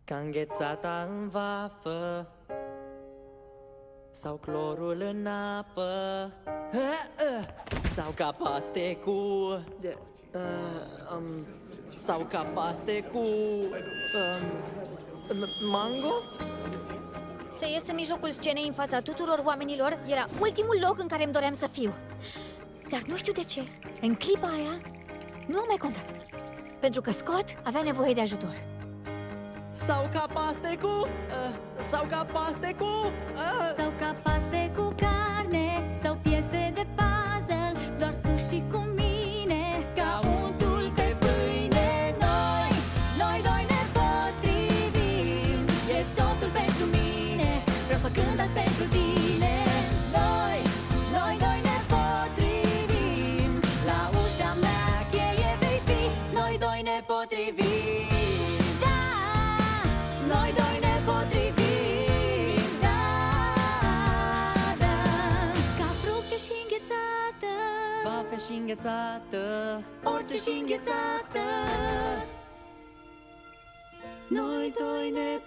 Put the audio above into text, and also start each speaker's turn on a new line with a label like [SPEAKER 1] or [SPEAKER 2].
[SPEAKER 1] Ca înghețata în vafă sau clorul în apă, sau ca paste cu sau ca paste cu mango?
[SPEAKER 2] Să ies în mijlocul scenei în fața tuturor oamenilor era ultimul loc în care îmi doream să fiu. Dar nu știu de ce, în clipa aia nu am mai contat, pentru că Scott avea nevoie de ajutor.
[SPEAKER 1] Sau ca paste cu sau ca paste cu
[SPEAKER 2] Sau ca paste cu carne sau piese de puzzle, doar tu și cu mine, ca untul pe pâine. Noi doi ne potrivim, ești totul pentru mine, vreau să cânt azi pentru tine. Noi doi ne potrivim, la ușa mea cheie vei fi. Noi doi ne potrivim, da, noi doi ne potrivim, da, da. Ca fructe și înghețată,
[SPEAKER 1] vafe și înghețată,
[SPEAKER 2] orice și înghețată.
[SPEAKER 1] noi doi ne